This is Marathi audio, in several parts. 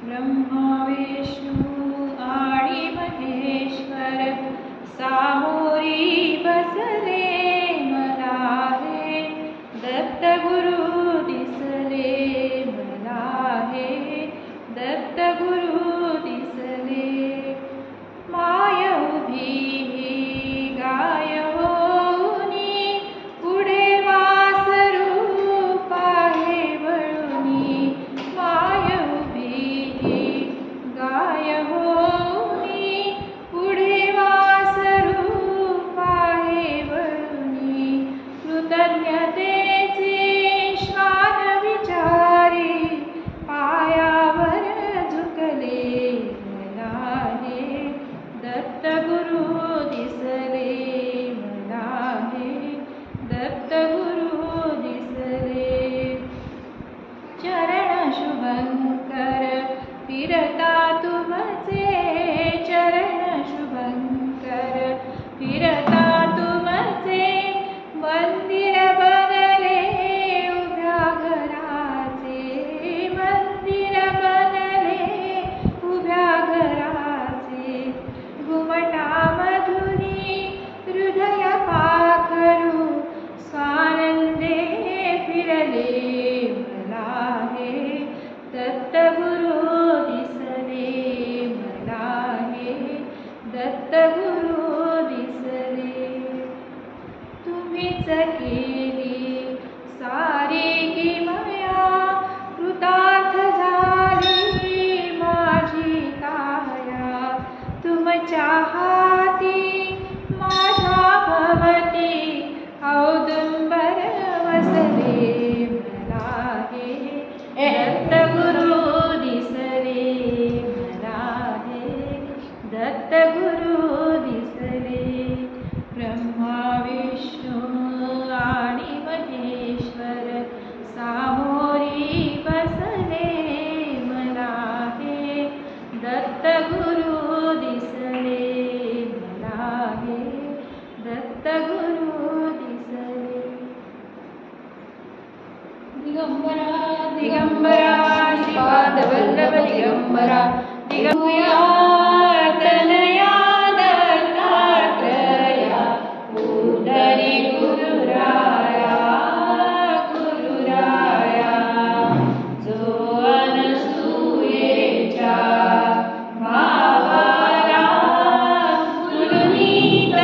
ब्रह्मा विष्णू आणि महेश्वर सामोरी बसले मला हे दत्तगुरु दिसले मला हे दत्तगुरु दिसले माय उभी गाय होऊनी पुढे वास रूप आहे वळुनी माय उभी गाय होऊनी पुढे वास रूप आहे वळुनी कृतज्ञतेचे श्वान विचारी पायावर झुकले मला हे दत्तगुरु दिसले मला हे दत्तगुरु दिसले चरण शुभंकर फिरता तुमचे चरण शुभंकर फिरता तुमचे मंदिर बनले उभ्या घराचे मंदिर बनले उभ्या घराचे घुमटा मधुरी हृदय पाखरू स्वानंदे फिरले मला हे दत्तगुरु दिसले मला हे दत्तगुरु दिसले तुम्हीच केली सारी किमया कृतार्थ झाली माझी काया तुमच्या हाती माझ्या भवती औदुंबर वसले मला हे दत्तगुरु दिसले मला हे दत्तगुरु दिसले ब्रह्मा विष्णू आणि महेश्वर सामोरी बसले मला हे दत्तगुरु दिसले मला हे दत्तगुरु दिसले दिगंबरा दिगंबरा श्रीपाद वल्लभ दिगंबरा दिगंबरा तनया दत्तात्रया उदरी गुरुराया गुरुराया जो अनसूयेच्या भावाला गुरुनीत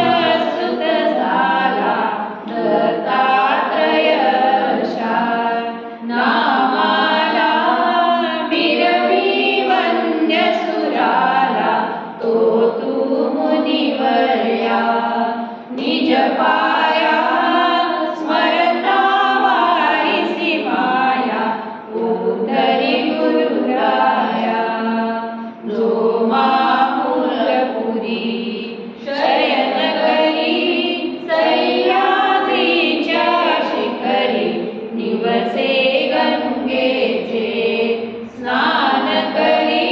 सुत झाला दत्तात्रय नामाला मिरवी वंद्य सुराला तो तू मुनिवर्या निज पाया स्मरता वारिसी माया उदरी गुरुराया जो माहुलपुरी शयन करी सह्याद्रीच्या शिखरी निवसे गंगेचे स्नान करी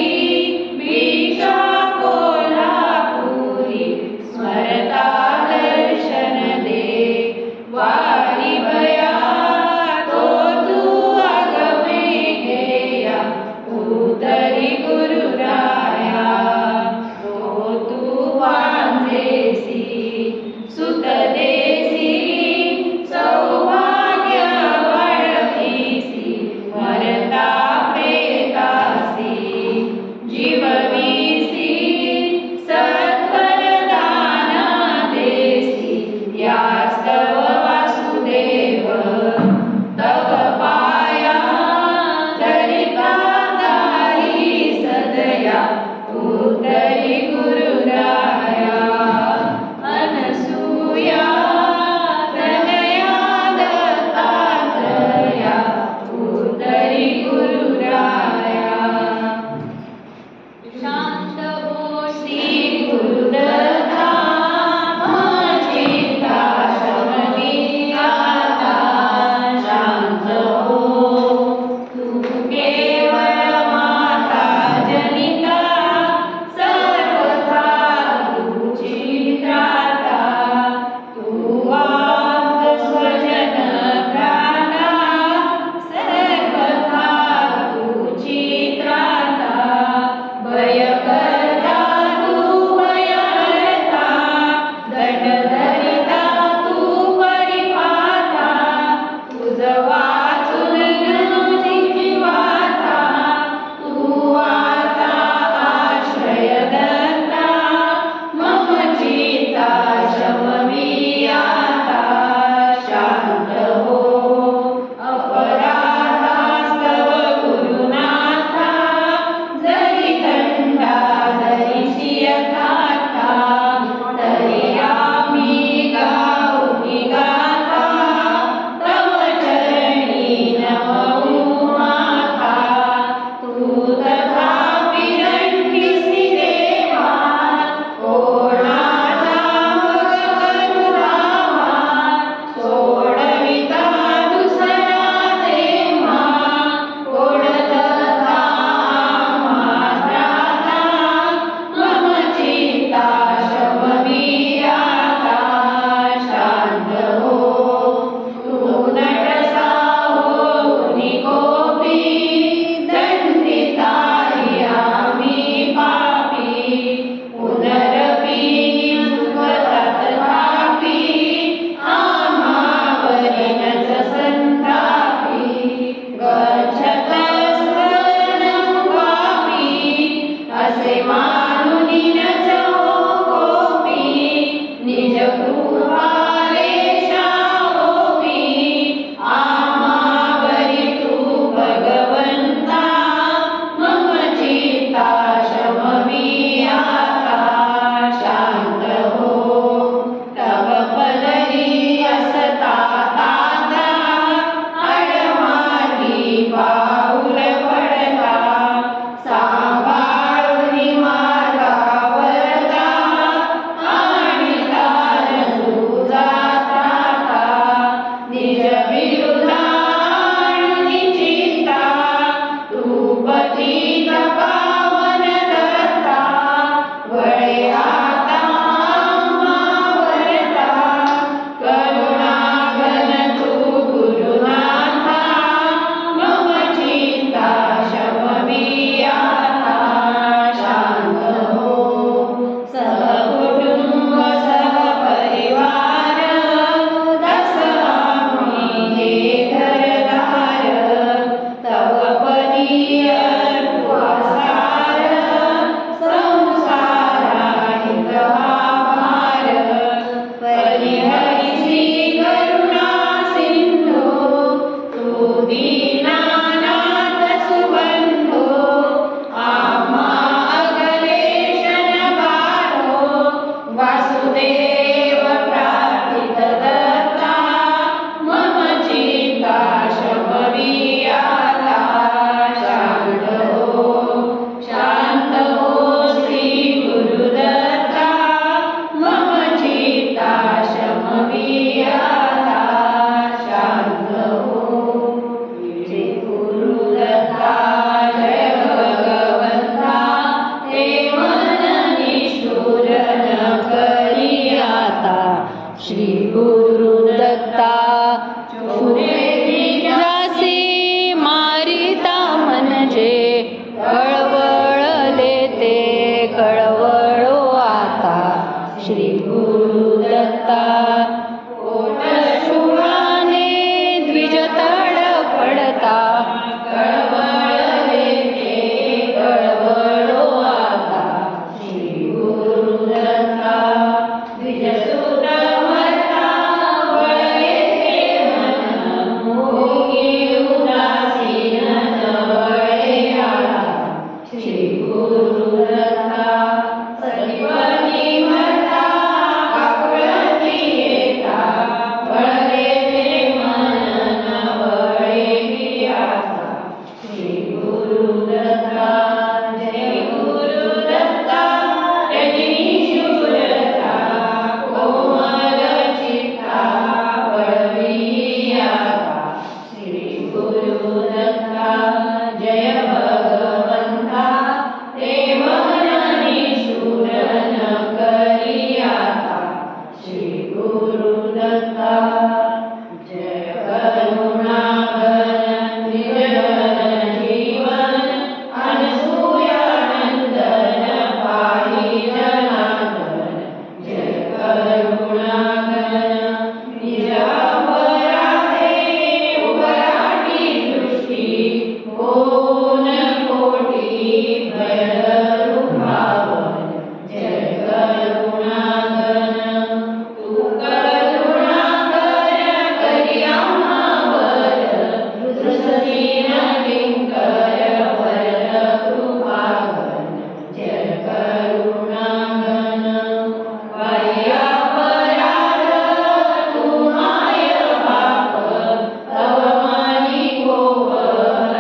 विशा कोल्हापुरी स्मरता दर्शन दे वारी भया तो तू अगमे गेया गुरुदत्ता जय गुरुदत्ता रजनीशूरता कोमल चित्ता वळवियाता श्री गुरुदत्ता जय भगवंता प्रेम निशूर न करियाता श्री गुरुदत्ता जय करुणाघन निर्जन जीवन अनसूयानंदन पाहि जनार्दन जय करुणाघन निज अपराधे उभराटी दृष्टी कोन कोटी भयधरू भावन जय करुणाघन तू करुणा कर करी आम्हा वर दृष्टीन किंकर वरद कृपाघन जय करुणाघन वाह्य अपराध तू माय पाप तव मनी कोप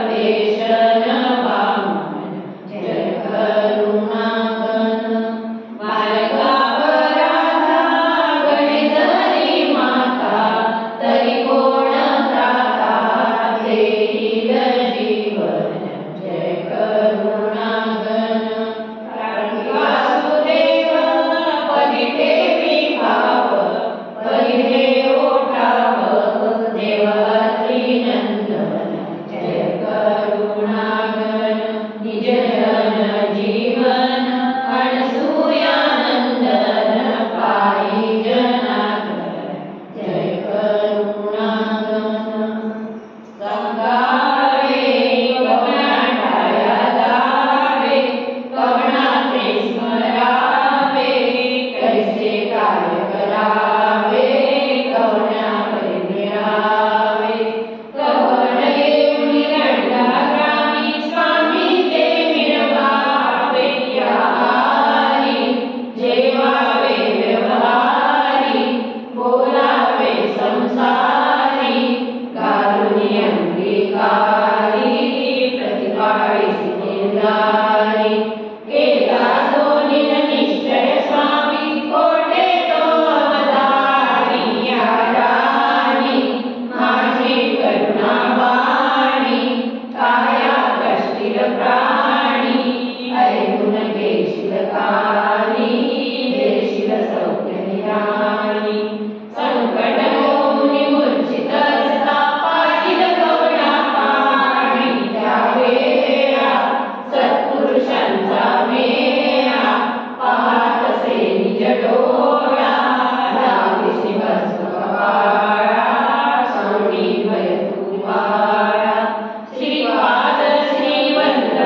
देशन वामन जय करुणाघन बालका अपराधा घडी जरी माता तरी कोण त्राता देईल जीवन जय करुणाघन वासुदेव पदी ठेवी भाव पहिले ओठाव देवत्री नंदन जय करुणाघन निज जन जीवन अनसूयानंदन पाहि जनार्दन जय करुणाघन संगावे कवनाटाया जावे कवनाचे स्मरावे कैसे कार्य करावे कवनाकडे मिळावे कवन येऊन रंगाग्रामी स्वामी ते मिळवावे या आरी जेवावे व्यवहारी बोलावे संसारी कारुणी अंगीकारी प्रतिपाळीसी निर्धारी केला तो निश्चय स्वामी कोठे तो अवधारी या राणी माझी करुणावाणी काया कष्टील प्राणी ऐकून घेशील कानी देशील सौख्य निराणी संकट होऊन मूर्छित असता पाटील कवना पाणी त्यावेळा सत्पुरुषांचा मेळा पाहत असे निज डोळा लाविसी भस्म कपाळा सोडी भय तुवाळा श्रीपाद श्रीवंत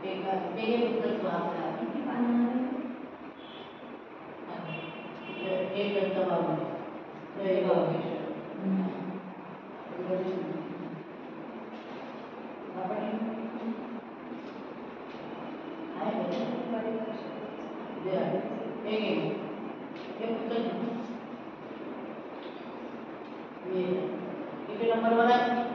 वेगळे पुस्तक वाचणार एक दत्त बाबू जय बाबेश्वर किती नंबर वर आहे